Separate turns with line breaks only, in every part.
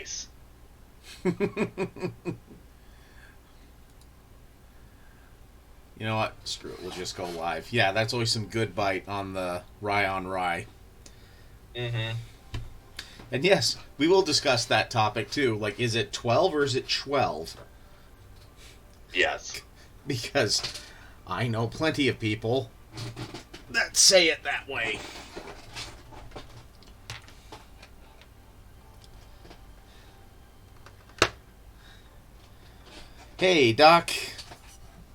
nice.
You know what? Screw it. We'll just go live. Yeah, that's always some good bite on the rye on rye.
Mm-hmm.
And yes, we will discuss that topic too. Like, is it 12 or is it Chwelve?
Yes.
Because I know plenty of people that say it that way. Hey, Doc.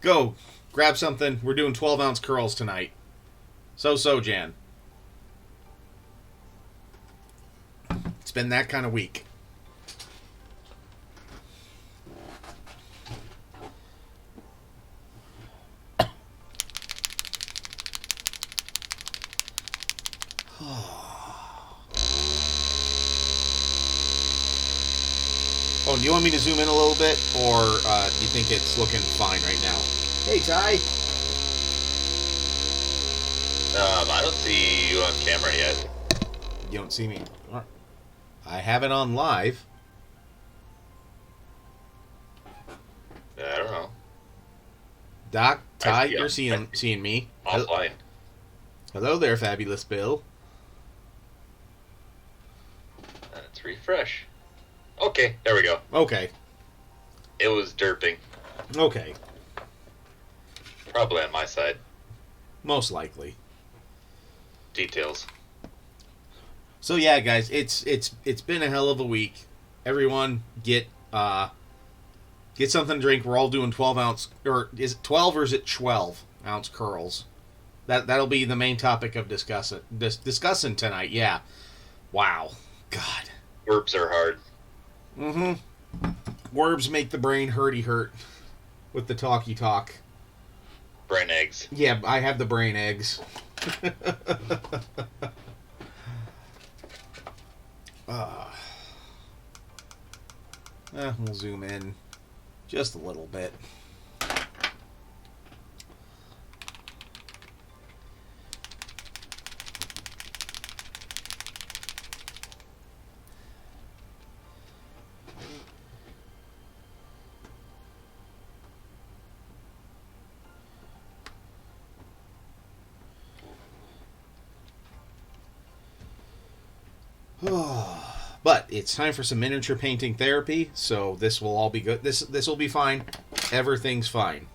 Go. Grab something. We're doing 12-ounce curls tonight. So, Jan. It's been that kind of week. Oh, do you want me to zoom in a little bit, or do you think it's looking fine right now? Hey, Ty.
I don't see you on camera yet.
You don't see me. I have it on live.
I don't know.
Doc, Ty,
see
you're
him.
seeing me.
Offline.
Hello there, fabulous Bill.
Let's refresh. Okay, there we go.
Okay.
It was derping.
Okay.
Probably on my side.
Most likely.
Details.
So yeah, guys, it's been a hell of a week. Everyone get something to drink. We're all doing 12-ounce, or is it 12 or is it 12-ounce curls? That'll be the main topic of discussing tonight. Yeah. Wow. God.
Verbs are hard.
Mm-hmm. Words make the brain hurt with the talky talk.
Brain eggs.
Yeah, I have the brain eggs. We'll zoom in just a little bit. But it's time for some miniature painting therapy, so this will all be good. This will be fine. Everything's fine.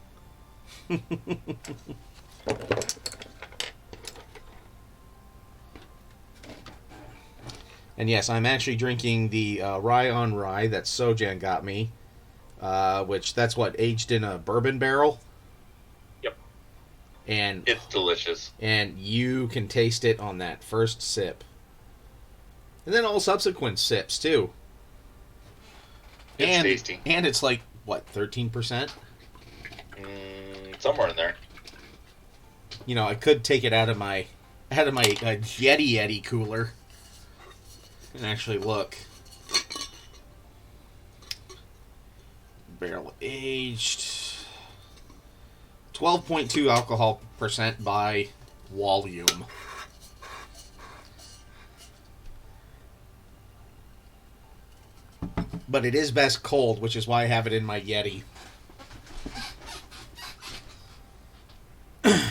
And yes, I'm actually drinking the rye on rye that Sojan got me, which that's what, aged in a bourbon barrel.
Yep.
And
it's delicious.
And you can taste it on that first sip. And then all subsequent sips, too.
It's tasty.
And it's like, what, 13%?
Somewhere in there.
You know, I could take it out of my Yeti cooler and actually look. Barrel aged. 12.2 alcohol percent by volume. But it is best cold, which is why I have it in my Yeti. Alright.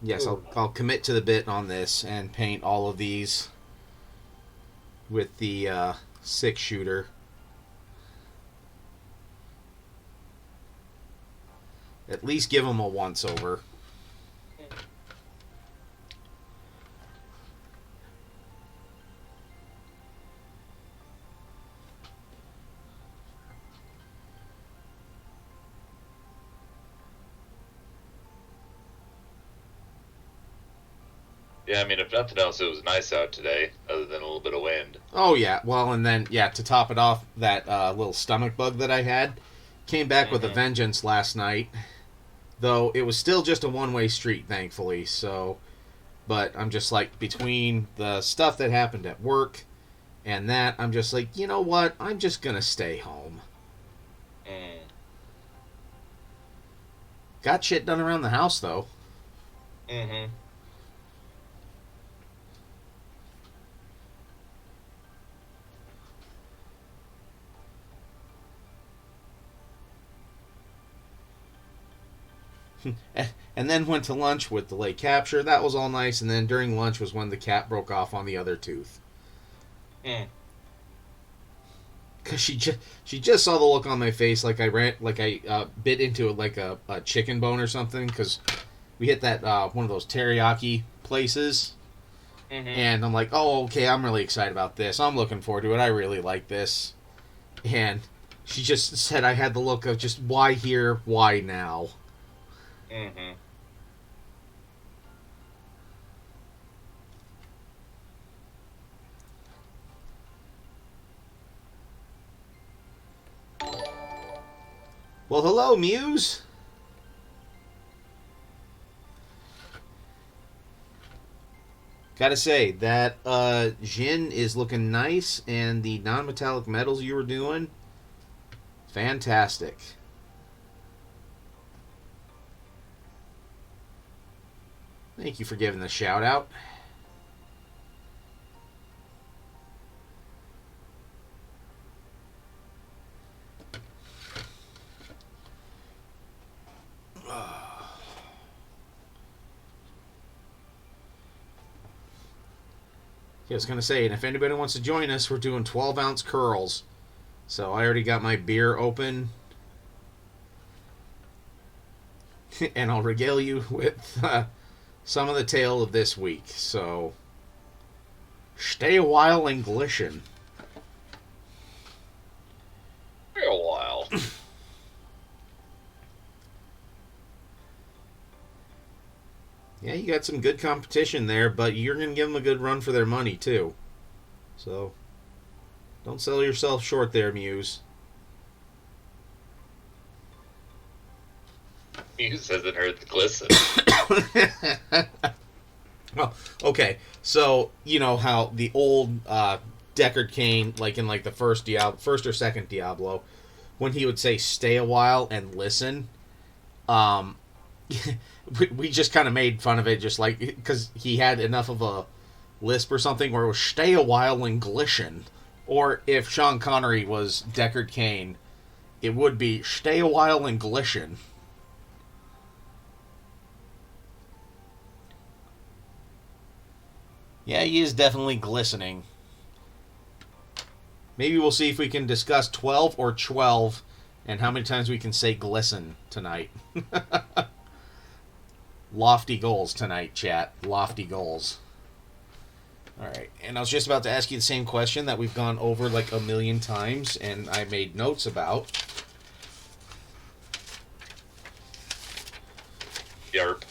Yes, I'll commit to the bit on this and paint all of these with the 6-shooter. At least give them a once-over.
Yeah, I mean, if nothing else, it was nice out today, other than a little bit of wind.
Oh, yeah. Well, and then, yeah, to top it off, that little stomach bug that I had came back with a vengeance last night. Though it was still just a one-way street, thankfully. So, but I'm just like, between the stuff that happened at work and that, I'm just like, you know what? I'm just going to stay home. Got shit done around the house, though.
Mm-hmm.
And then went to lunch with the late capture. That was all nice. And then during lunch was when the cat broke off on the other tooth. Cause she just saw the look on my face, like I bit into it like a chicken bone or something. Cause we hit that one of those teriyaki places, and I'm like, oh, okay, I'm really excited about this. I'm looking forward to it. I really like this. And she just said I had the look of just why here, why now.
Mm-hmm.
Well, hello, Muse. Gotta say, that Jin is looking nice, and the non-metallic metals you were doing, fantastic. Thank you for giving the shout out. I was going to say, and if anybody wants to join us, we're doing 12-ounce curls. So I already got my beer open. And I'll regale you with some of the tale of this week. So stay a while and glisten.
For a while.
Yeah, you got some good competition there, but you're going to give them a good run for their money, too. So, don't sell yourself short there, Muse.
Muse hasn't heard the glisten.
Well, okay. So, you know how the old Deckard Cain, like in like the first or second Diablo, when he would say "stay a while and listen," we just kind of made fun of it, just like because he had enough of a lisp or something where it was "stay a while and glisten," or if Sean Connery was Deckard Cain, it would be "stay a while and glisten." Yeah, he is definitely glistening. Maybe we'll see if we can discuss 12 or Chwelve and how many times we can say glisten tonight. Lofty goals tonight, chat. Lofty goals. Alright, and I was just about to ask you the same question that we've gone over like a million times and I made notes about.
Yarp.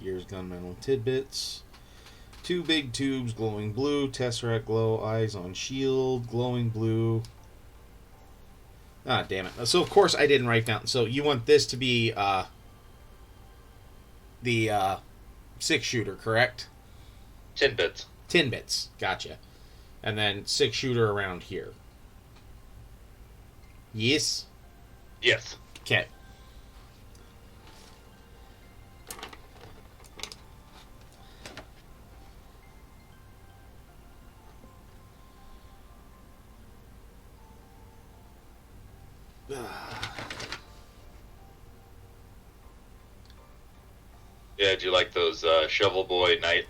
Gears, gunmetal, tidbits. 2 big tubes, glowing blue. Tesseract glow, eyes on shield, glowing blue. Ah, damn it. So, of course, I didn't write down. So, you want this to be the 6-shooter, correct?
10 bits.
10 bits. Gotcha. And then 6-shooter around here. Yes?
Yes.
Okay.
Yeah, did you like those Shovel Boy Night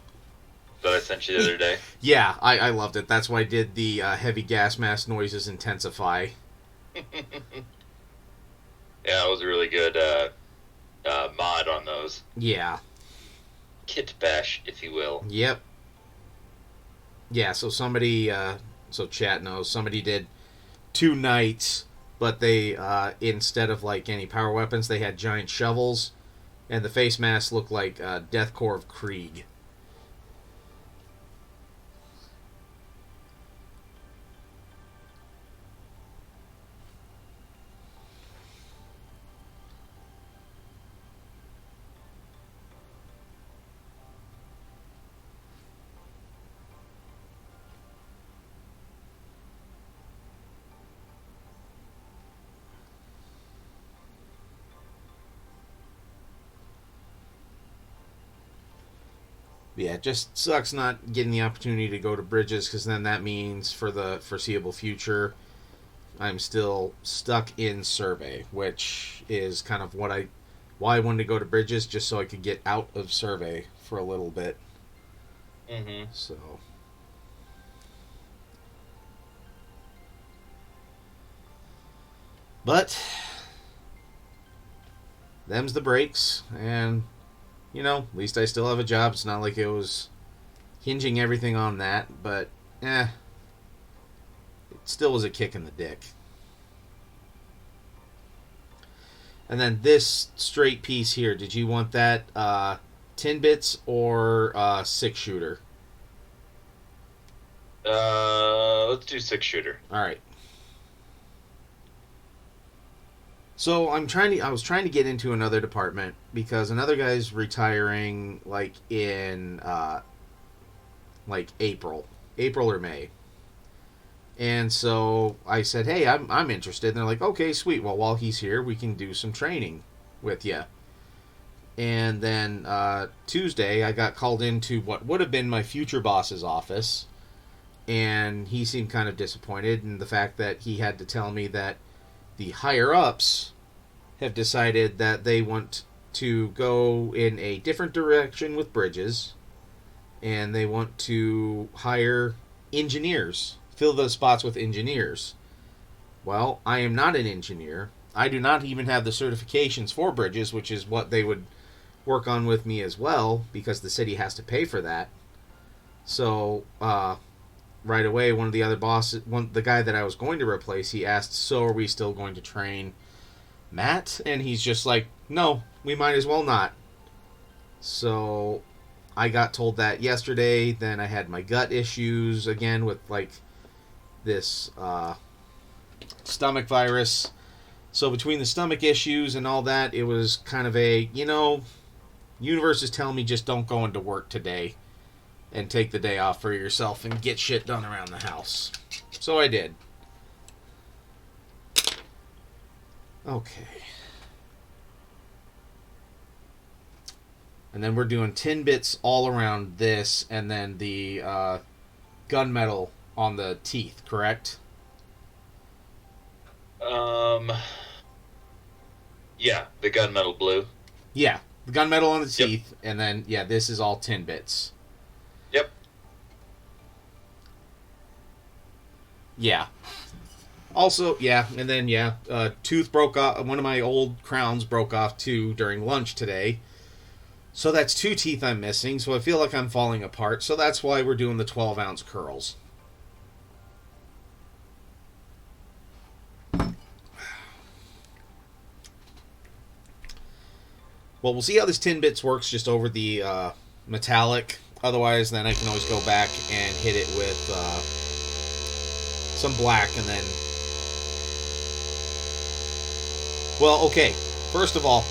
that I sent you the other day?
Yeah, I loved it. That's why I did the heavy gas mask noises intensify.
Yeah, it was a really good mod on those.
Yeah.
Kit bash, if you will.
Yep. Yeah, so somebody, so chat knows, somebody did 2 nights, but they instead of like any power weapons, they had giant shovels, and the face masks looked like Death Corps of Krieg. Yeah, it just sucks not getting the opportunity to go to Bridges, because then that means for the foreseeable future I'm still stuck in survey, which is kind of why I wanted to go to Bridges, just so I could get out of survey for a little bit.
Mm-hmm.
So, but them's the breaks, and at least I still have a job. It's not like it was hinging everything on that, but it still was a kick in the dick. And then this straight piece here, did you want that 10 bits or 6-shooter?
Let's do 6-shooter.
All right. So I was trying to get into another department because another guy's retiring like in like April or May. And so I said, "Hey, I'm interested." And they're like, "Okay, sweet. Well, while he's here, we can do some training with you." And then Tuesday, I got called into what would have been my future boss's office, and he seemed kind of disappointed in the fact that he had to tell me that the higher ups have decided that they want to go in a different direction with Bridges, and they want to hire engineers, fill those spots with engineers. Well, I am not an engineer. I do not even have the certifications for Bridges, which is what they would work on with me as well, because the city has to pay for that. So, right away, one of the other bosses, the guy that I was going to replace, he asked, "So are we still going to train Matt?" And he's just like, "No, we might as well not." So I got told that yesterday. Then I had my gut issues again with like this stomach virus. So between the stomach issues and all that, it was kind of universe is telling me just don't go into work today and take the day off for yourself and get shit done around the house. So I did. Okay. And then we're doing 10 bits all around this, and then the gunmetal on the teeth, correct?
Yeah, the gunmetal blue.
Yeah, the gunmetal on the
Yep.
teeth, and then, yeah, this is all 10 bits.
Yep.
Yeah. Also, yeah, and then, yeah, tooth broke off. One of my old crowns broke off, too, during lunch today. So that's 2 teeth I'm missing, so I feel like I'm falling apart. So that's why we're doing the 12-ounce curls. Well, we'll see how this 10 bits works just over the metallic. Otherwise, then I can always go back and hit it with some black, and then... Well, okay. First of all,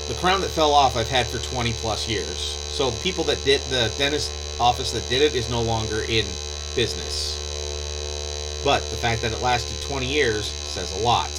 the crown that fell off I've had for 20 plus years. So the people that did, the dentist office that did it is no longer in business. But the fact that it lasted 20 years says a lot.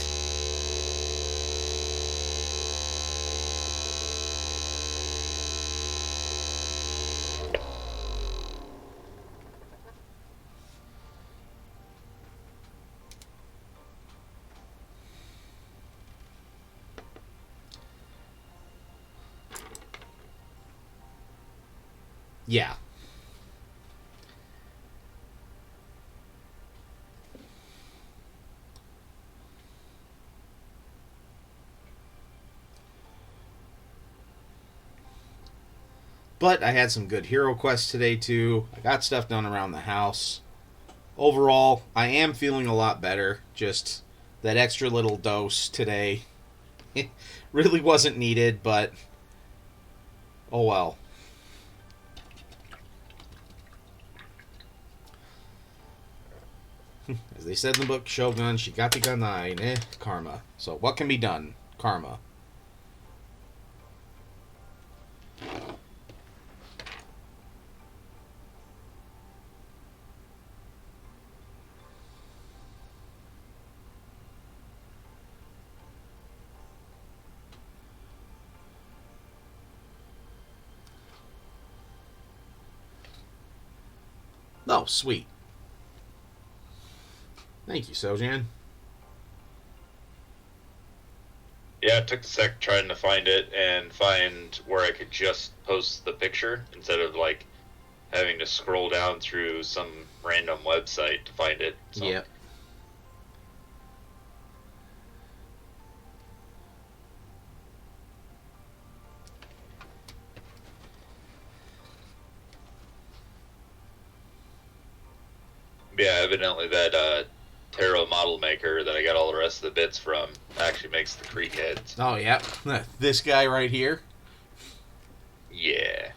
Yeah. But I had some good hero quests today, too. I got stuff done around the house. Overall, I am feeling a lot better. Just that extra little dose today. It really wasn't needed, but oh well. As they said in the book, Shogun Shigati ga nai ne karma. So what can be done? Karma. Oh, sweet. Thank you, Sojan.
Yeah, it took a sec trying to find it and find where I could just post the picture instead of like having to scroll down through some random website to find it. So.
Yep.
Yeah, evidently that tarot model maker that I got all the rest of the bits from actually makes the Krieg heads.
Oh, yep. This guy right here.
Yeah.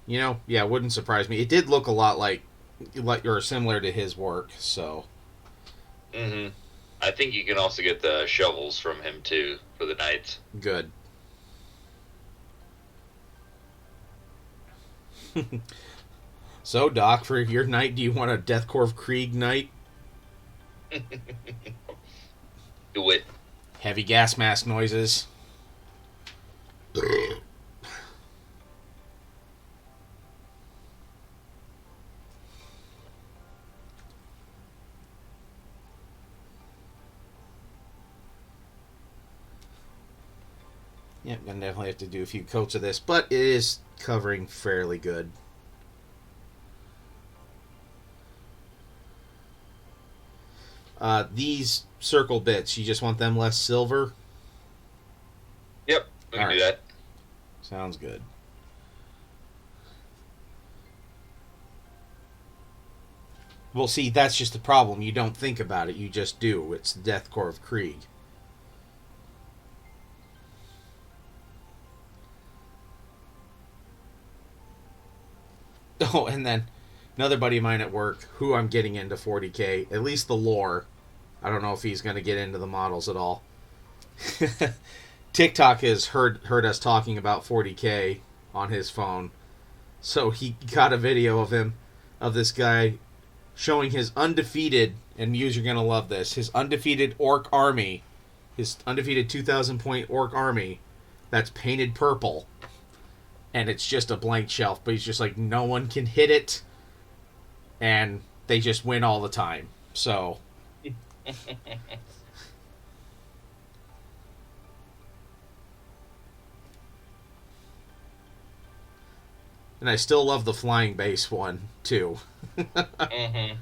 You know, yeah, wouldn't surprise me. It did look a lot like or similar to his work, so.
Mm-hmm. I think you can also get the shovels from him too for the knights.
Good. So, Doc, for your knight, do you want a Deathcore of Krieg knight?
Do it.
Heavy gas mask noises. Yep, gonna definitely have to do a few coats of this, but it is covering fairly good. These circle bits, you just want them less silver?
Yep, we can do that.
Sounds good. Well, see, that's just the problem. You don't think about it, you just do. It's the Deathcore of Krieg. Oh, and then another buddy of mine at work, who I'm getting into 40k, at least the lore. I don't know if he's going to get into the models at all. TikTok has heard us talking about 40k on his phone, so he got a video of this guy showing his undefeated, and Muse, you're going to love this, his undefeated orc army, his undefeated 2,000 point orc army that's painted purple. And it's just a blank shelf, but he's just like, no one can hit it, and they just win all the time. So, and I still love the flying base one too.
Mm-hmm.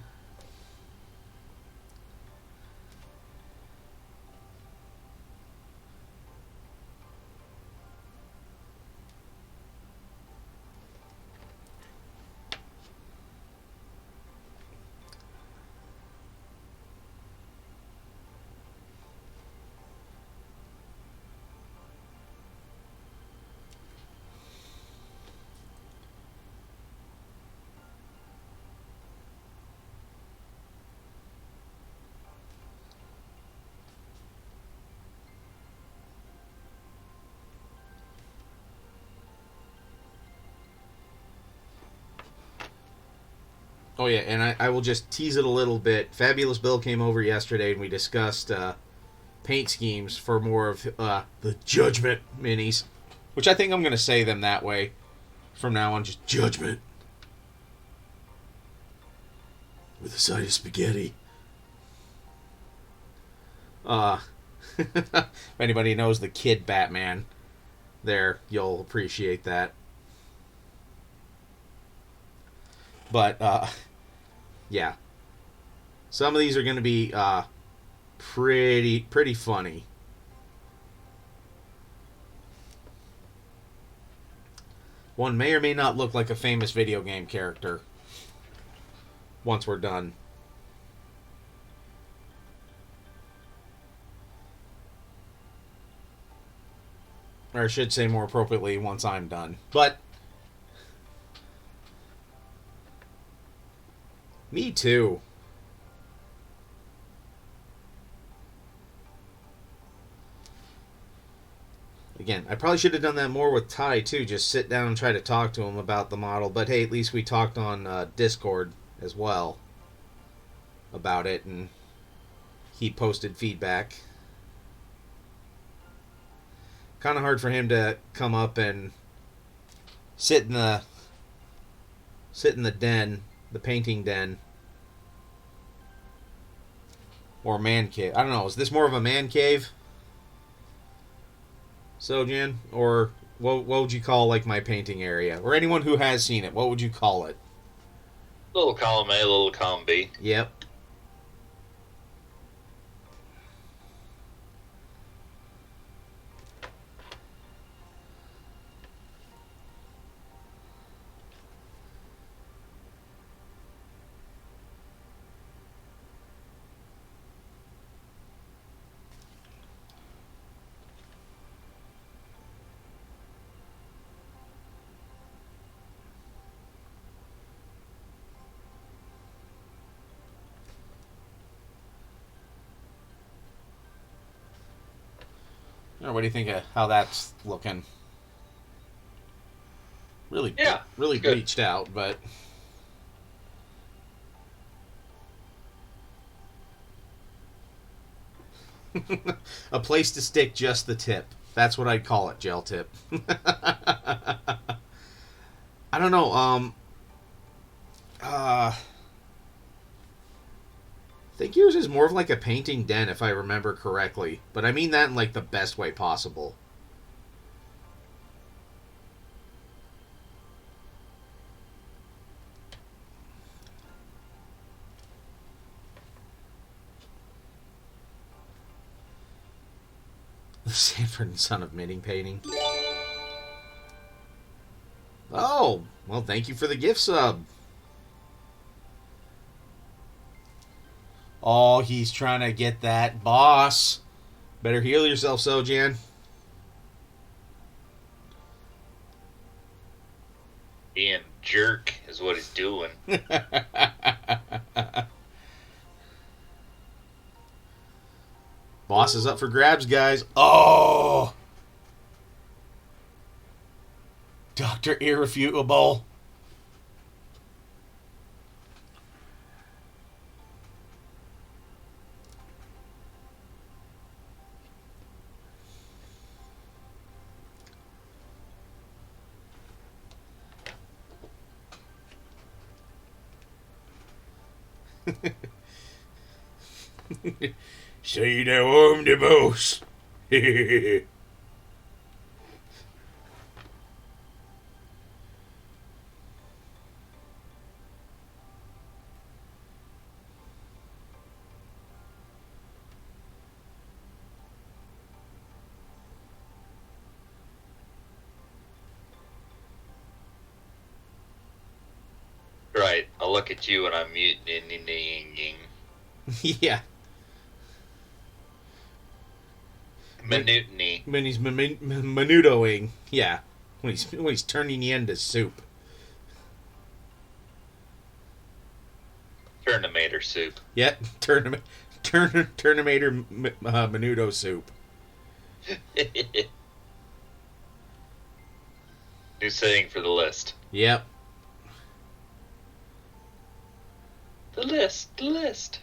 Oh yeah, and I will just tease it a little bit. Fabulous Bill came over yesterday, and we discussed paint schemes for more of the Judgment minis, which I think I'm going to say them that way from now on. Just Judgment with a side of spaghetti. If anybody knows the Kid Batman, there you'll appreciate that. But yeah, some of these are going to be pretty funny. One may or may not look like a famous video game character once we're done. Or I should say more appropriately, once I'm done. But me too. Again, I probably should have done that more with Ty too. Just sit down and try to talk to him about the model. But hey, at least we talked on Discord as well about it, and he posted feedback. Kind of hard for him to come up and sit in the den, the painting den, or man cave. I don't know. Is this more of a man cave, Sojan, or what would you call like my painting area, or anyone who has seen it? What would you call it?
Little column A, little column B.
Yep. What do you think of how that's looking? Really,
Yeah,
really
good.
bleached out, but a place to stick just the tip. That's what I'd call it, gel tip. I don't know. I think yours is more of like a painting den, if I remember correctly. But I mean that in like the best way possible. The Sanford and Son of Knitting painting. Oh, well, thank you for the gift sub. Oh, he's trying to get that boss. Better heal yourself, Sojan.
Being jerk is what he's doing.
Boss is up for grabs, guys. Oh! Dr. Irrefutable. Say now I'm the boss.
Right. I'll look at you and I'm mutinying.
Yeah.
Minutiny.
When he's menudoing. Yeah. When he's turning you into soup.
Turnimator soup.
Yep. Turnimator menudo soup.
New saying for the list.
Yep.
The list.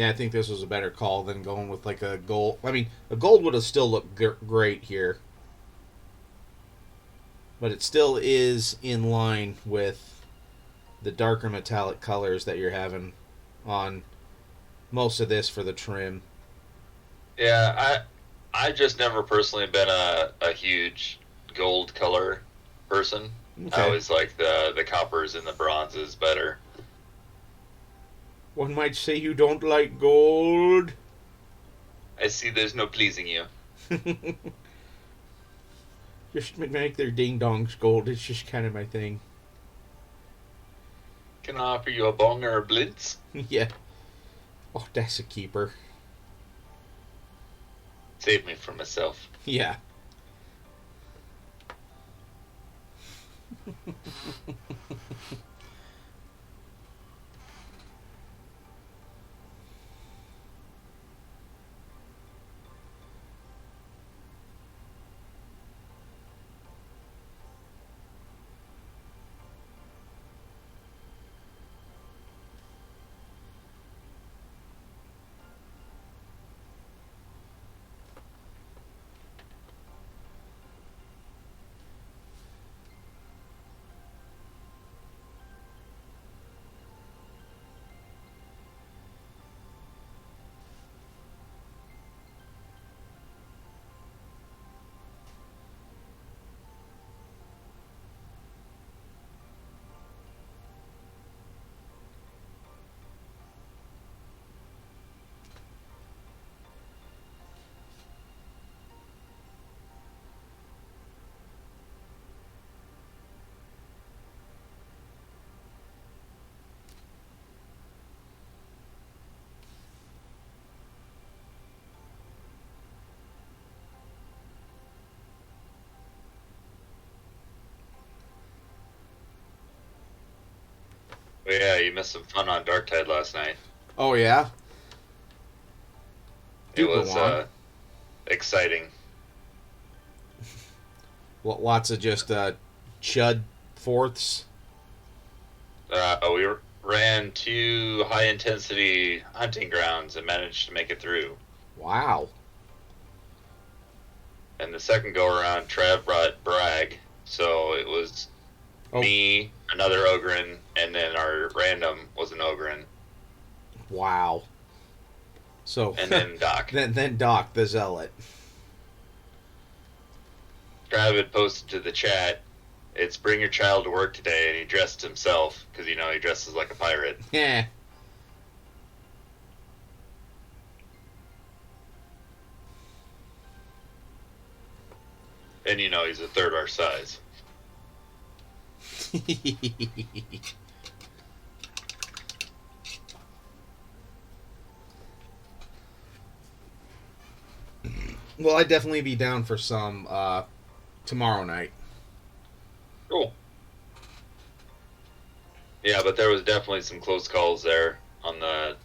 Yeah, I think this was a better call than going with like a gold. I mean, a gold would have still looked great here, but it still is in line with the darker metallic colors that you're having on most of this for the trim.
Yeah, I just never personally been a huge gold color person. I
Okay.
always like the coppers and the bronzes better.
One might say you don't like gold.
I see there's no pleasing you.
Just make their ding dongs gold. It's just kind of my thing.
Can I offer you a bong or a blitz?
Yeah. Oh, that's a keeper.
Save me from myself.
Yeah.
But yeah, you missed some fun on Dark Tide last night.
Oh yeah.
It
Do go
was
on.
exciting.
Lots of just chud fourths.
We ran 2 high-intensity hunting grounds and managed to make it through.
Wow.
And the second go-around, Trav brought Bragg. So it was me, another Ogren, and then our random was an Ogren.
Wow. So
And then Doc.
then Doc the Zealot.
Trav had posted to the chat, it's bring your child to work today, and he dressed himself, because, he dresses like a pirate.
Yeah.
And, he's a third our size.
Well, I'd definitely be down for some tomorrow night.
Cool. Yeah, but there was definitely some close calls there on the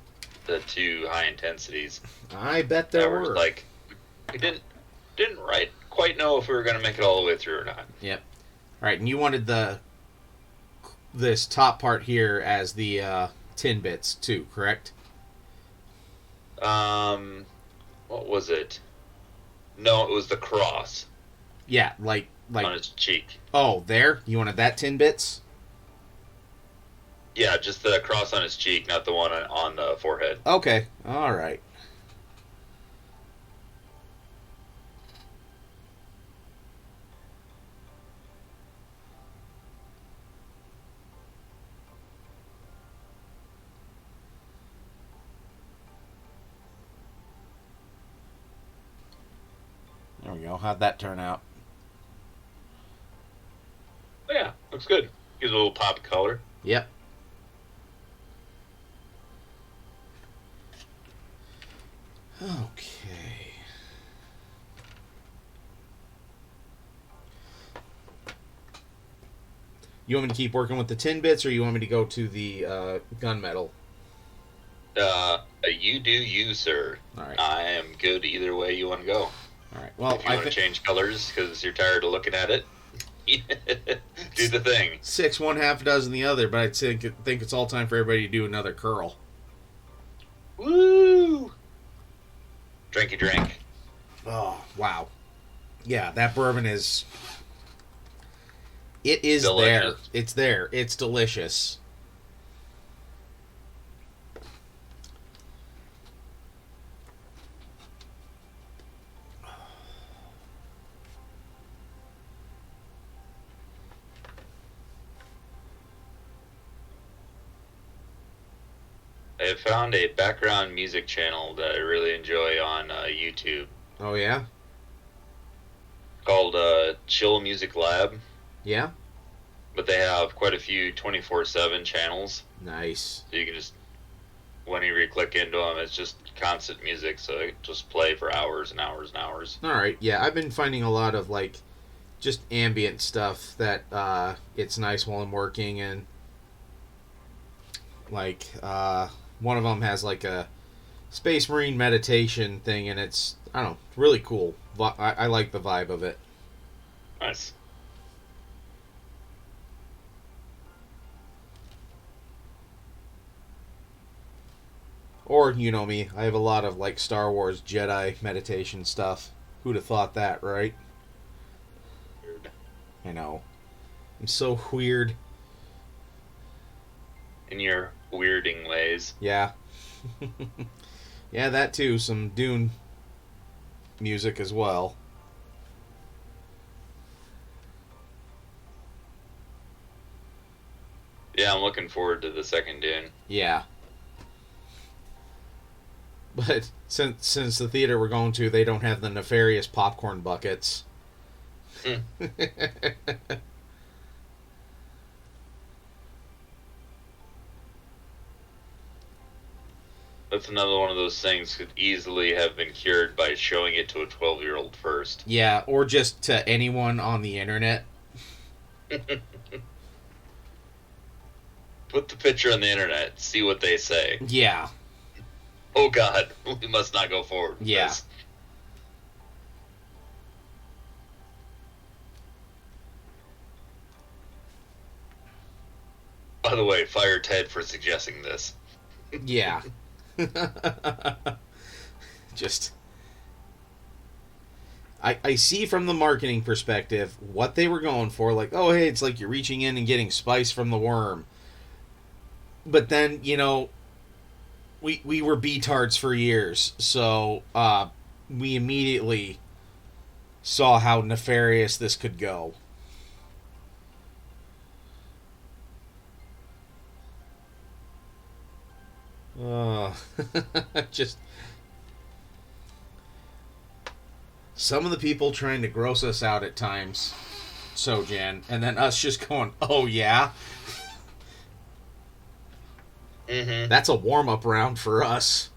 2 high intensities.
I bet there were.
Like, we didn't quite know if we were going to make it all the way through or not.
Yep. All right, and you wanted this top part here as the tin bits too, correct?
What was it? No, it was the cross.
Yeah, like
on his cheek.
Oh, there? You wanted that tin bits?
Yeah, just the cross on his cheek, not the one on the forehead.
Okay, all right. There we go. How'd that turn out?
Oh, yeah, looks good. Gives a little pop of color.
Yep. Okay. You want me to keep working with the tin bits, or you want me to go to the gunmetal?
You do you, sir.
All right.
I am good either way you want to go.
All right. Well,
if you want to change colors because you're tired of looking at it, do the thing.
6 one, half dozen the other, but I think it's all time for everybody to do another curl.
Woo! drinky drink.
Oh, wow. Yeah, that bourbon is... It is
Delicious.
there. It's there. It's delicious.
I have found a background music channel that I really enjoy on YouTube
Oh, yeah?
called Chill Music Lab,
Yeah?
but they have quite a few 24/7 channels,
Nice.
so you can just, whenever you click into them, it's just constant music, so it just play for hours and hours and hours.
Alright, yeah, I've been finding a lot of, like, just ambient stuff that it's nice while I'm working, and, like, one of them has, like, a Space Marine meditation thing, and it's, I don't know, really cool. I like the vibe of it.
Nice.
Or, you know me, I have a lot of, like, Star Wars Jedi meditation stuff. Who'd have thought that, right?
Weird.
I know. I'm so weird.
In your weirding ways.
Yeah. Yeah, that too. Some Dune music as well.
Yeah, I'm looking forward to the second Dune.
Yeah. But since the theater we're going to, they don't have the nefarious popcorn buckets.
That's another one of those things could easily have been cured by showing it to a 12-year-old first.
Yeah, or just to anyone on the internet.
Put the picture on the internet, see what they say.
Yeah.
Oh God, we must not go forward with
Yeah.
this. By the way, fire Ted for suggesting this.
Yeah. Just... I see from the marketing perspective what they were going for. Like, oh, hey, it's like you're reaching in and getting spice from the worm. But then, you know, we were betards for years. So we immediately saw how nefarious this could go. Just some of the people trying to gross us out at times, so Jan, and then us just going, "Oh yeah."
Mm-hmm.
That's a warm-up round for us.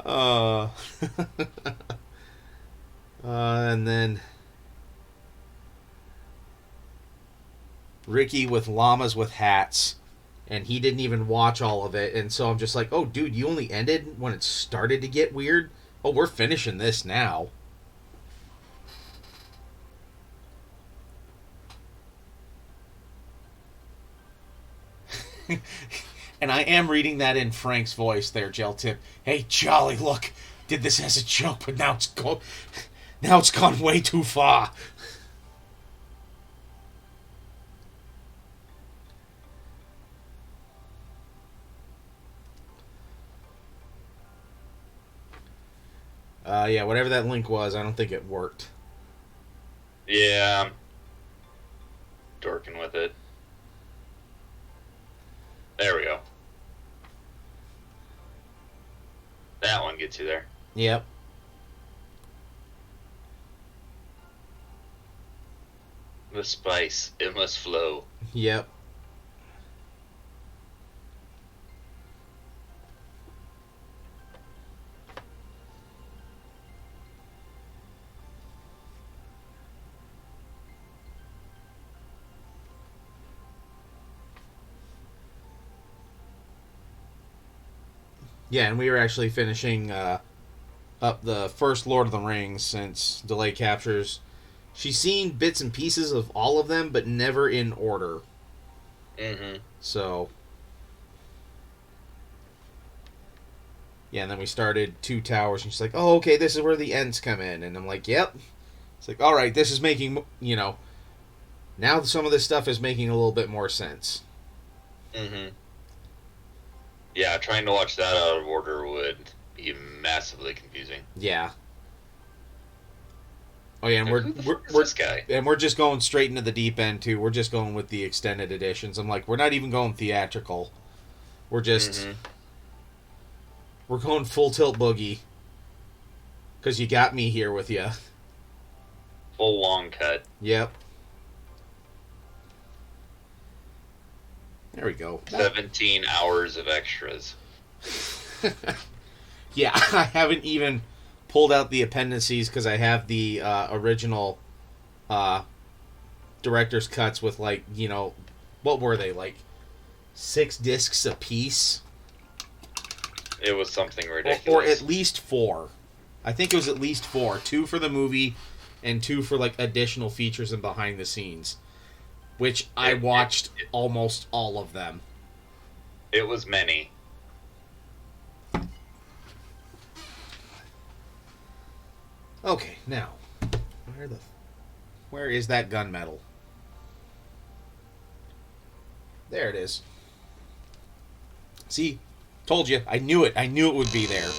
Uh, and then Ricky with llamas with hats, and he didn't even watch all of it, and so I'm just like, oh, dude, you only ended when it started to get weird? Oh, we're finishing this now. And I am reading that in Frank's voice there, Gel Tip. Hey, Jolly, look, did this as a joke, but now it's gone way too far. Yeah, whatever that link was, I don't think it worked.
Yeah, I'm dorking with it. There we go. That one gets you there.
Yep.
The spice, it must flow.
Yep. Yeah, and we were actually finishing up the first Lord of the Rings since Delay Captures. She's seen bits and pieces of all of them, but never in order.
Mm-hmm.
So, Yeah, and then we started Two Towers, and she's like, "Oh, okay, this is where the ends come in," and I'm like, "Yep." It's like, "All right, this is making now some of this stuff is making a little bit more sense."
Mm-hmm. Yeah, trying to watch that out of order would be massively confusing.
Yeah. Oh yeah, and
Like,
we're
who the
we're,
fuck is
we're
this guy?
and we're just going straight into the deep end too. We're just going with the extended editions. I'm like, we're not even going theatrical. We're just
Mm-hmm.
we're going full tilt boogie because you got me here with you.
Full long cut.
Yep. There we go.
17 hours of extras.
Yeah, I haven't even pulled out the appendices because I have the original uh, director's cuts with what were they, like 6 discs a piece,
It was something
or
ridiculous.
at least 4. I think it was at least 4. 2 for the movie, and 2 for like additional features and behind the scenes, which I
It,
watched almost all of them.
it was many.
Okay, now where is that gunmetal? There it is. See, told you. I knew it. I knew it would be there.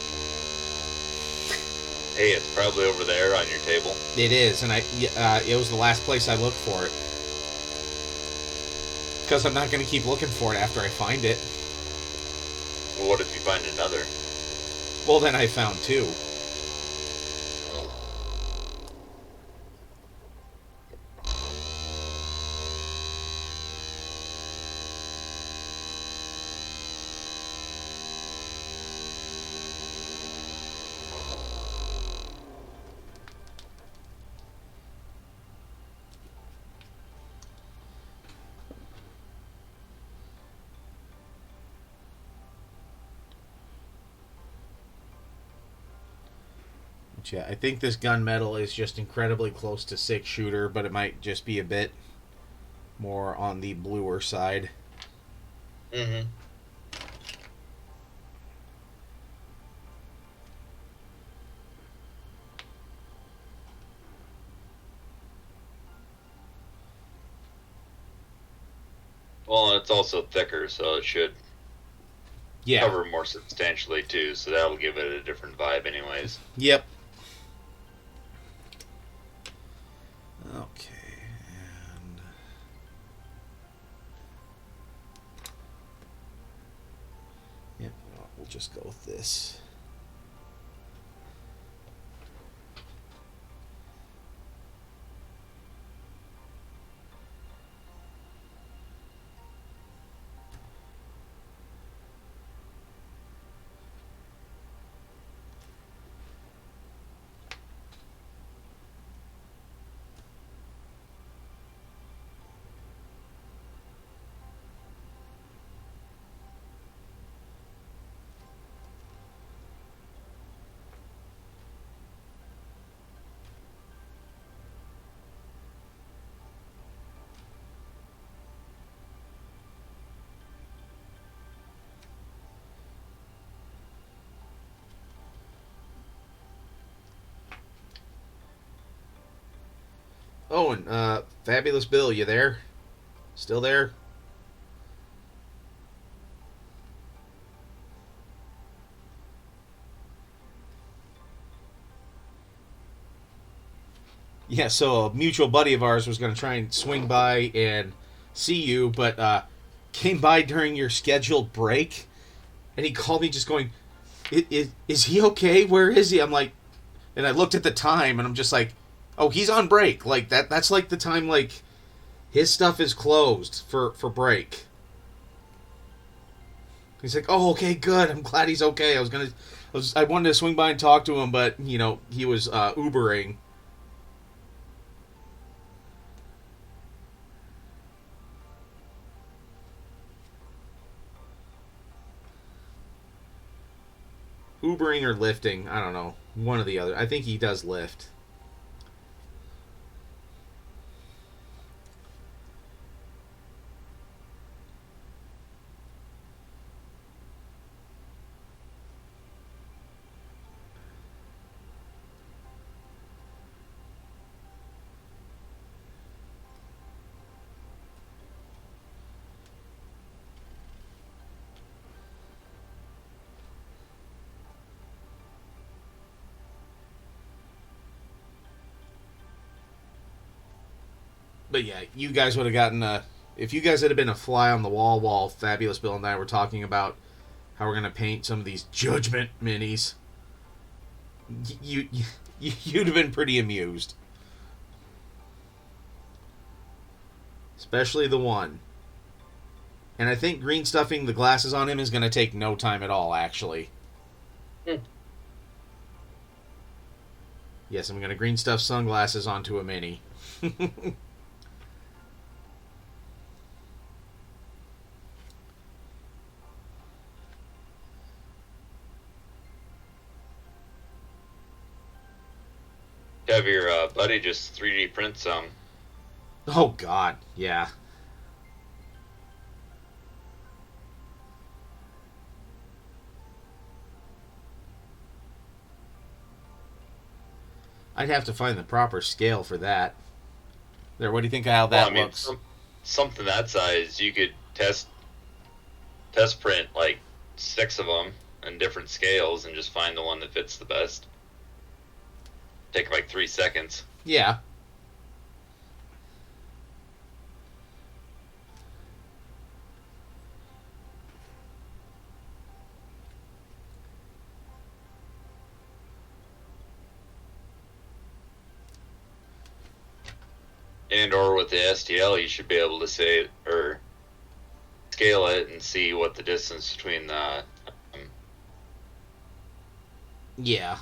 Hey, it's probably over there on your table.
It is, and it was the last place I looked for it. Because I'm not going to keep looking for it after I find it.
Well, what if you find another?
Well, then I found 2. But yeah, I think this gunmetal is just incredibly close to 6-shooter, but it might just be a bit more on the bluer side.
Mm-hmm. Well, and it's also thicker, so it should
Yeah.
cover more substantially too, so that'll give it a different vibe anyways.
Yep. Okay. And yep, we'll just go with this. Oh, and Fabulous Bill, you there? Still there? Yeah, so a mutual buddy of ours was going to try and swing by and see you, but came by during your scheduled break, and he called me just going, is he okay? Where is he? I'm like, and I looked at the time, and I'm just like, oh, he's on break. Like, that's like the time, like, his stuff is closed for break. He's like, oh, okay, good. I'm glad he's okay. I wanted to swing by and talk to him, but, he was Ubering. Ubering or lifting, I don't know. One or the other. I think he does lift. But yeah, you guys would have gotten a. If you guys had been a fly on the wall while Fabulous Bill and I were talking about how we're going to paint some of these Judgment minis, you'd have been pretty amused. Especially the one. And I think green stuffing the glasses on him is going to take no time at all, actually. Yes, I'm going to green stuff sunglasses onto a mini.
Have your buddy just 3D print some.
Oh, God, yeah. I'd have to find the proper scale for that. There, what do you think of how that looks?
Something that size, you could test print like 6 of them in different scales and just find the one that fits the best. Take like 3 seconds.
Yeah.
And or with the STL, you should be able to say or scale it and see what the distance between
Yeah.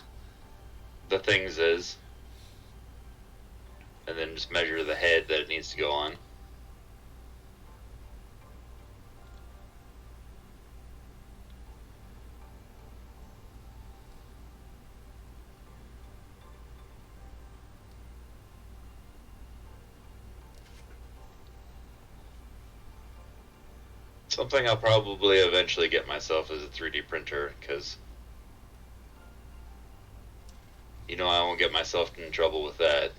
the things is, and then just measure the head that it needs to go on. Something I'll probably eventually get myself is a 3D printer, because I won't get myself in trouble with that.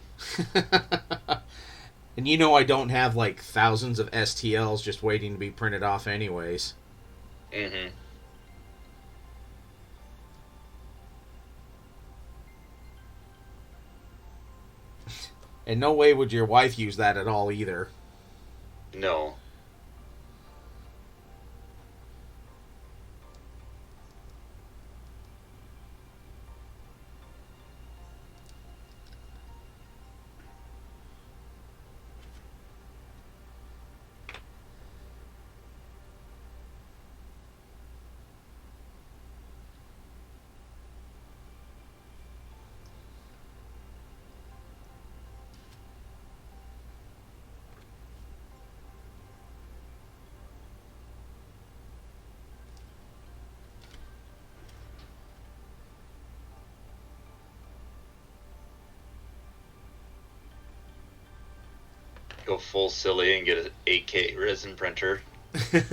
And I don't have like thousands of STLs just waiting to be printed off anyways.
Mm-hmm.
And no way would your wife use that at all either.
No. Go full silly and get an 8K resin printer.
Alright,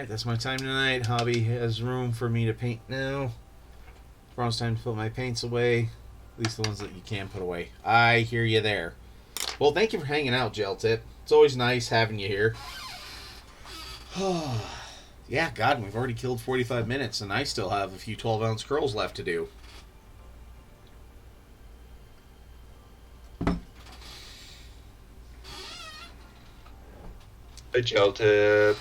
that's my time tonight. Hobby has room for me to paint now. It's almost time to put my paints away. At least the ones that you can put away. I hear you there. Well, thank you for hanging out, Gel Tip. It's always nice having you here. Yeah, God, we've already killed 45 minutes, and I still have a few 12-ounce curls left to do.
A gel tip.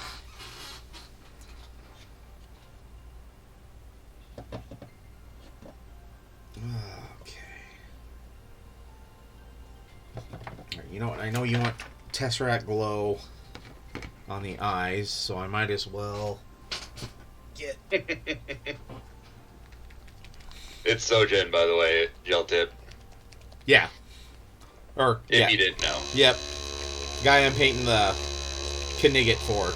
You know what? I know you want Tesseract Glow on the eyes, so I might as well get...
It's Sogen, by the way, gel tip.
Yeah. Or,
if you didn't know.
Yep. Guy I'm painting the Knigget for.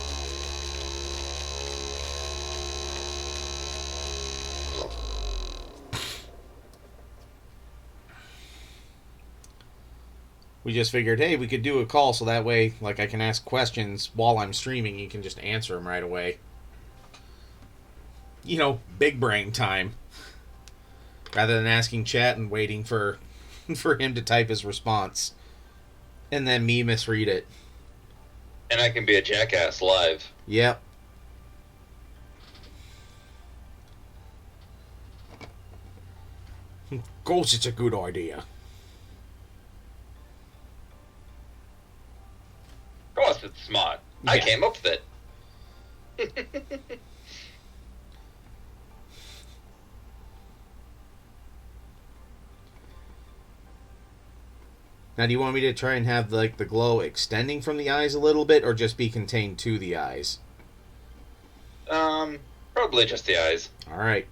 We just figured, hey, we could do a call so that way, like, I can ask questions while I'm streaming. You can just answer them right away. Big brain time. Rather than asking chat and waiting for him to type his response. And then me misread it.
And I can be a jackass live.
Yep. Of course it's a good idea.
mod. I came up with it.
Now, do you want me to try and have like the glow extending from the eyes a little bit, or just be contained to the eyes?
Probably just the eyes.
All right.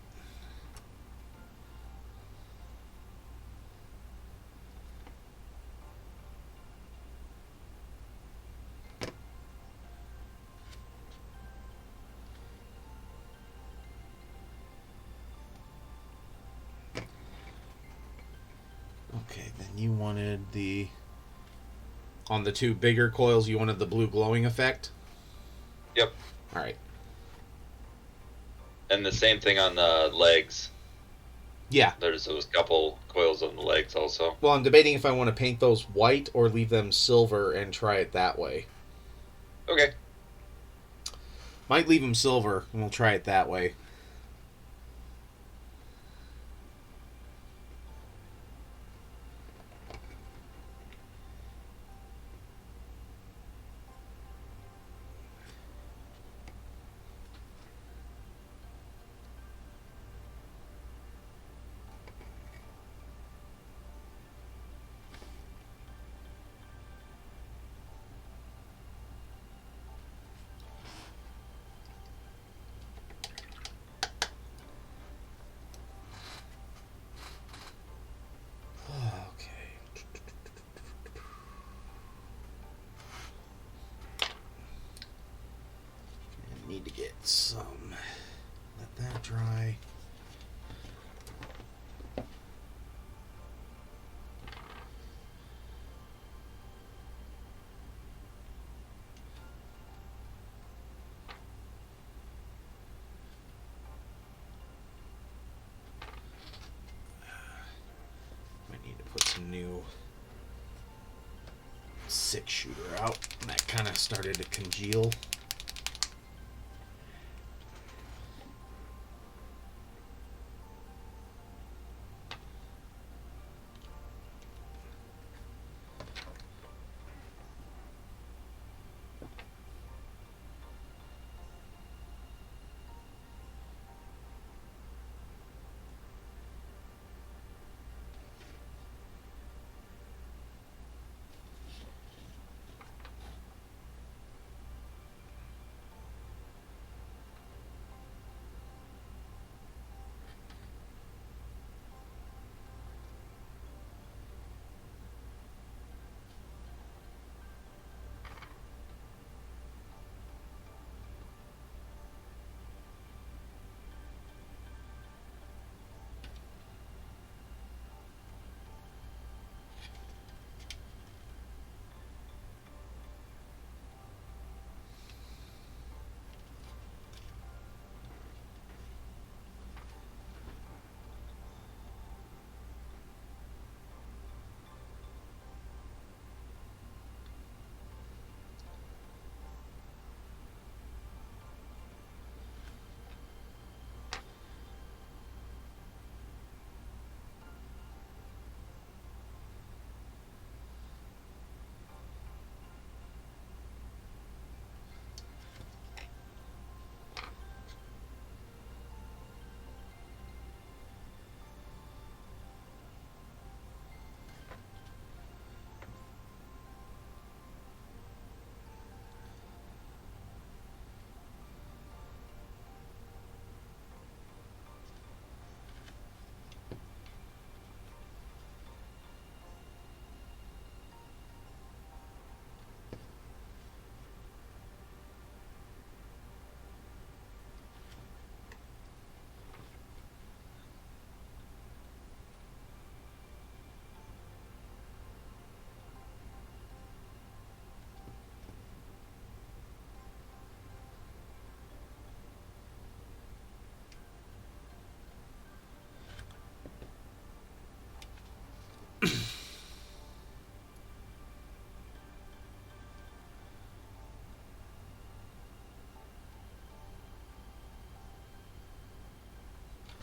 Okay, then you wanted on the two bigger coils, you wanted the blue glowing effect?
Yep.
All right.
And the same thing on the legs.
Yeah.
There's those couple coils on the legs also.
Well, I'm debating if I want to paint those white or leave them silver and try it that way.
Okay.
Might leave them silver, and we'll try it that way. Need to get some. Let that dry. Might need to put some new 6-shooter out. That kind of started to congeal.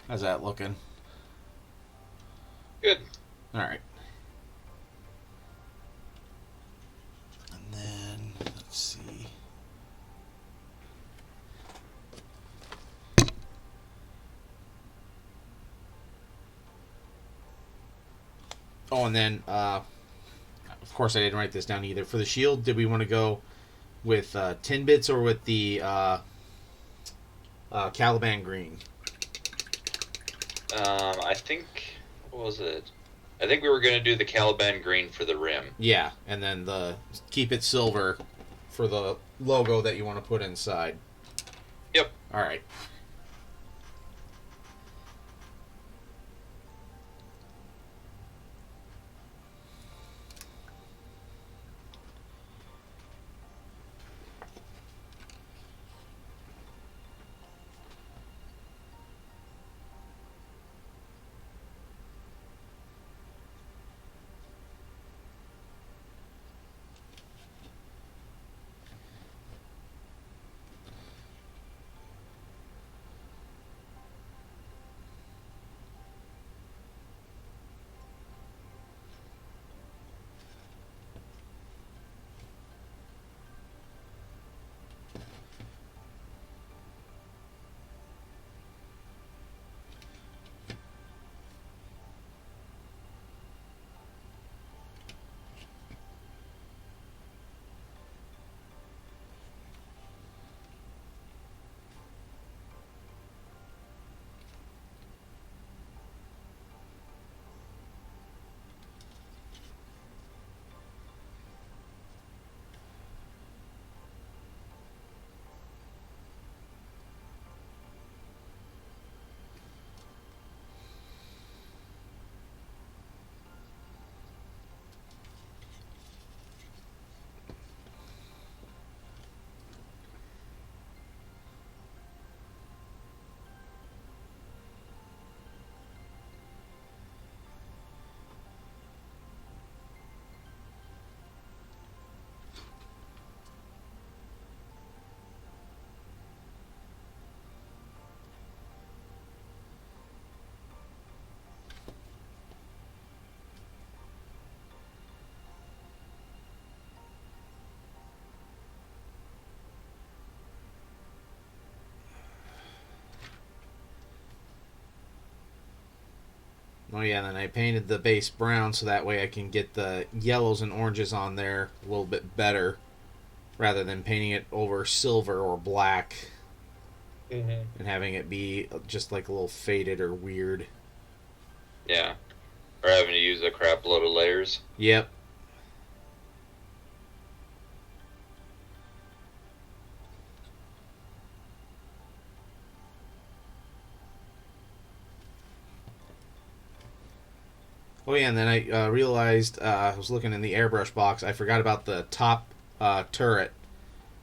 How's that looking?
Good.
All right. And then, let's see. Oh, and then, of course, I didn't write this down either. For the shield, did we want to go with tin bits or with the Caliban green?
I think, what was it? I think we were going to do the Caliban green for the rim.
Yeah, and then the keep it silver for the logo that you want to put inside.
Yep.
All right. Oh yeah, and then I painted the base brown so that way I can get the yellows and oranges on there a little bit better, rather than painting it over silver or black and having it be just like a little faded or weird.
Yeah. Or having to use a crap load of layers.
Yep. Oh yeah, and then I realized I was looking in the airbrush box. I forgot about the top turret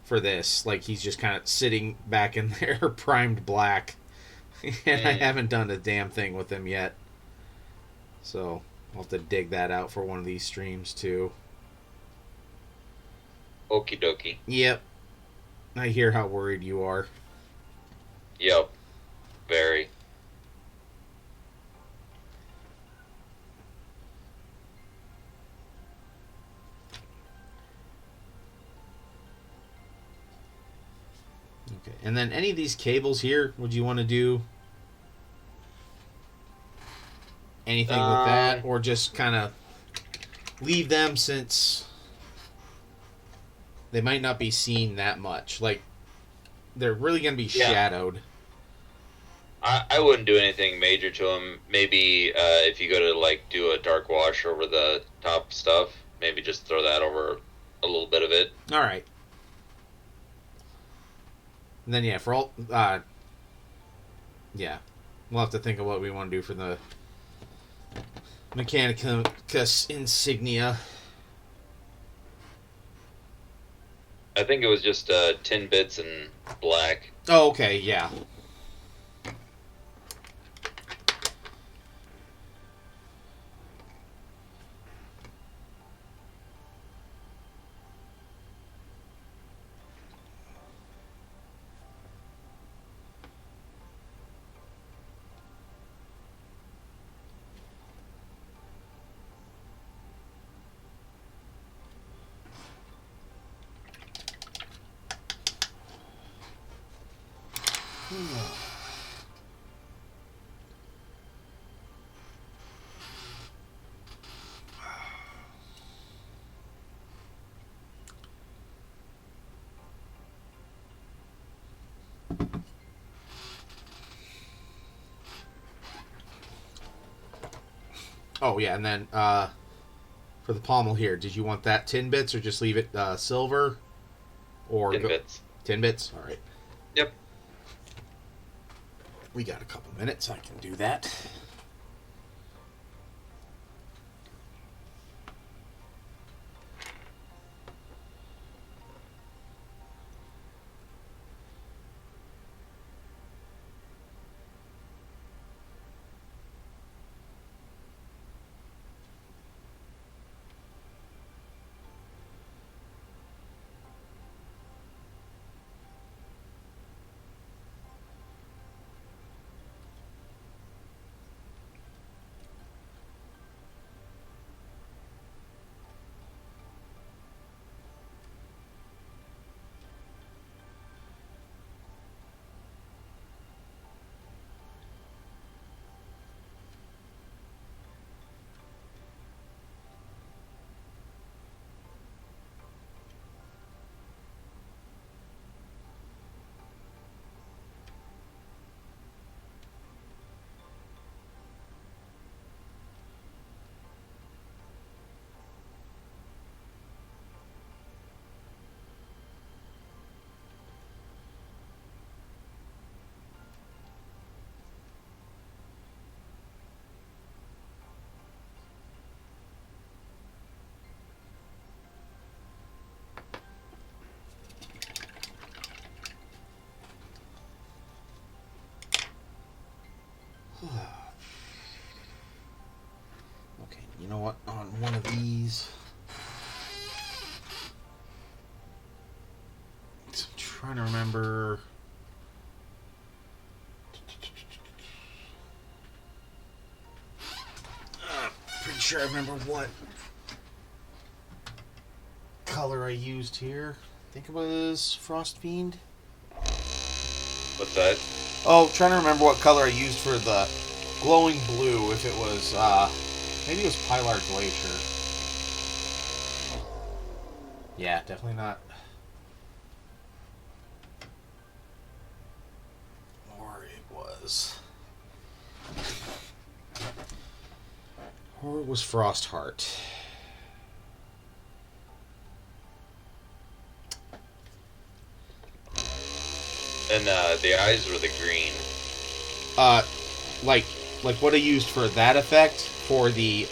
for this. Like he's just kind of sitting back in there, primed black, and I haven't done a damn thing with him yet. So I'll have to dig that out for one of these streams too.
Okie dokie.
Yep, I hear how worried you are.
Yep. Very.
Okay, and then any of these cables here, would you want to do anything with that, or just kind of leave them since they might not be seen that much? Like they're really going to be shadowed.
I wouldn't do anything major to them. Maybe if you go to like do a dark wash over the top stuff, maybe just throw that over a little bit of it.
All right. And then yeah, for all yeah, we'll have to think of what we want to do for the Mechanicus insignia.
I think it was just tin bits and black.
Oh, okay, yeah. Oh, yeah, and then for the pommel here, did you want that tin bits or just leave it silver? Or
tin bits.
Tin bits? All right.
Yep.
We got a couple minutes. I can do that. Okay, you know what? On one of these, I'm trying to remember. Pretty sure I remember what color I used here. I think it was Frost Fiend.
What's that?
Oh, trying to remember what color I used for the glowing blue. If it was, maybe it was Pilar Glacier. Yeah, definitely not. Or it was. Or it was Frostheart.
And the eyes were the green.
Like what I used for that effect for the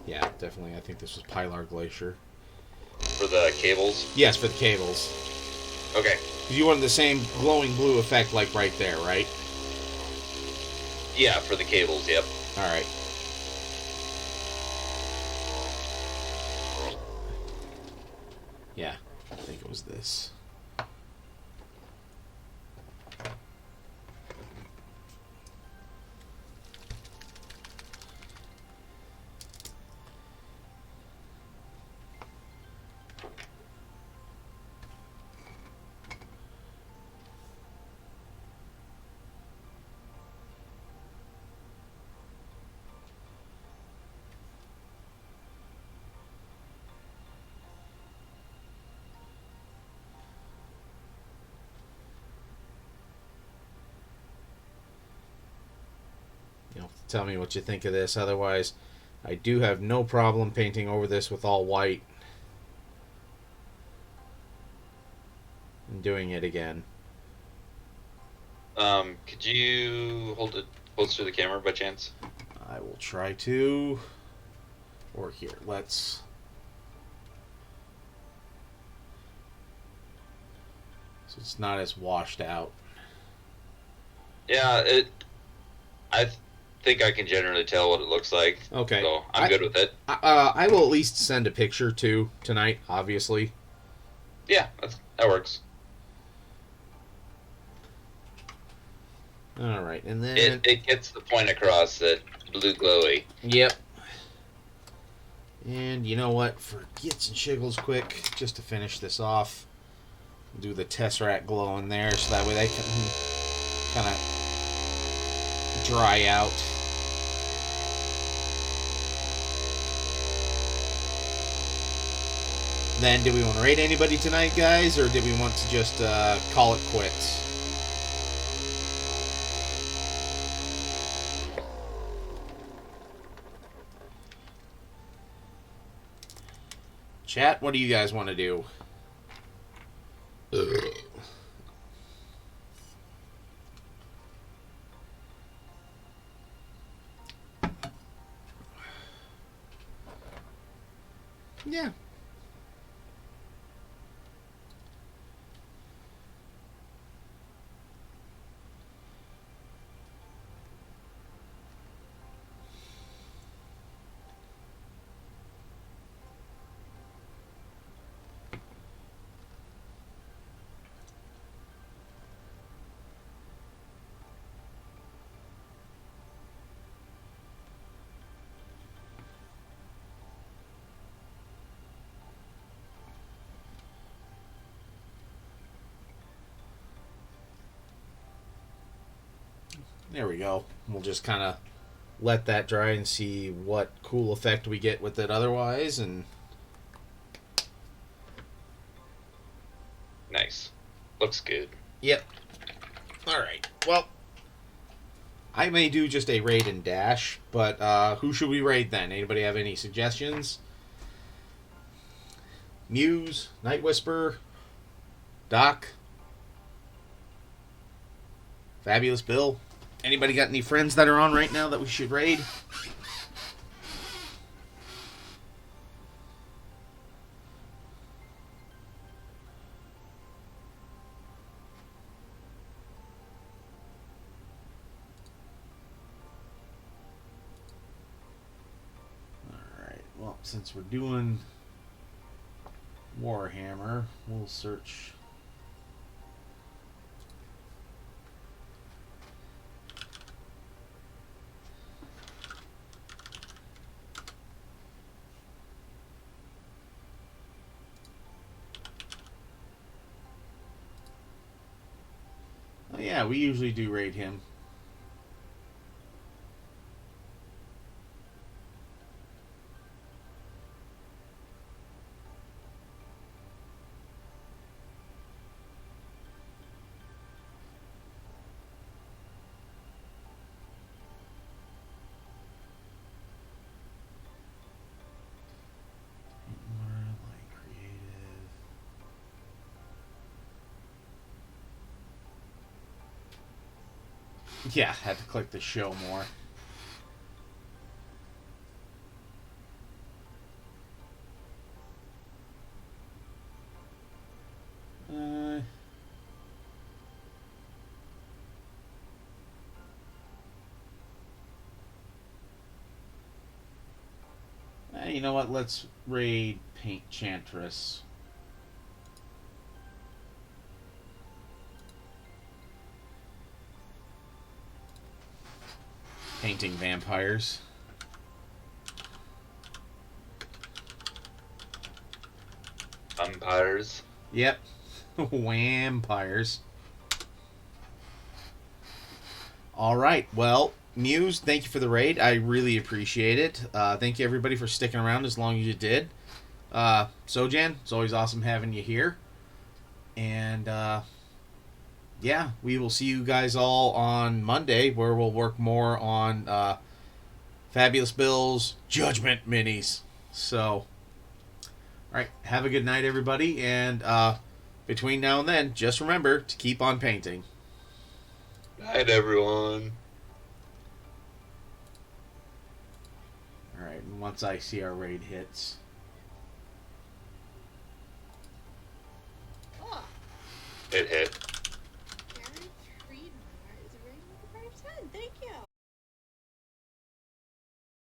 yeah, definitely. I think this was Pilar Glacier.
For the cables?
Yes, for the cables.
Okay.
You wanted the same glowing blue effect like right there, right?
Yeah, for the cables, yep.
Alright. Yeah, I think it was this. Tell me what you think of this. Otherwise, I do have no problem painting over this with all white and doing it again.
Could you hold it close to the camera by chance?
I will try to. Or here, let's. So it's not as washed out.
Yeah, I think I can generally tell what it looks like.
Okay.
So I'm good with it.
I will at least send a picture to tonight, obviously.
Yeah, that works.
All right, and then
it gets the point across that blue glowy.
Yep. And you know what? For gits and shiggles, quick, just to finish this off, do the Tesseract glow in there, so that way they can kind of dry out. Then, do we want to raid anybody tonight, guys, or do we want to just call it quits? Chat, what do you guys want to do? Yeah. There we go. We'll just kind of let that dry and see what cool effect we get with it otherwise. And
Nice. Looks good.
yep. All right. Well, I may do just a raid and dash, but who should we raid then? Anybody have any suggestions? Muse, Night Whisper, Doc, Fabulous Bill. Anybody got any friends that are on right now that we should raid? Alright, well, since we're doing Warhammer, we'll search. Oh yeah, we usually do raid him. Yeah, had to click the show more. You know what? Let's raid Paint Chantress. Painting vampires.
Umpires.
Yep. Vampires. Alright, well, Muse, thank you for the raid. I really appreciate it. Thank you, everybody, for sticking around as long as you did. Sojan, it's always awesome having you here. And, yeah, we will see you guys all on Monday, where we'll work more on Fabulous Bill's Judgment minis. So, alright, have a good night, everybody. And between now and then, just remember to keep on painting.
Night, everyone.
Alright, and once I see our raid hits.
It hit.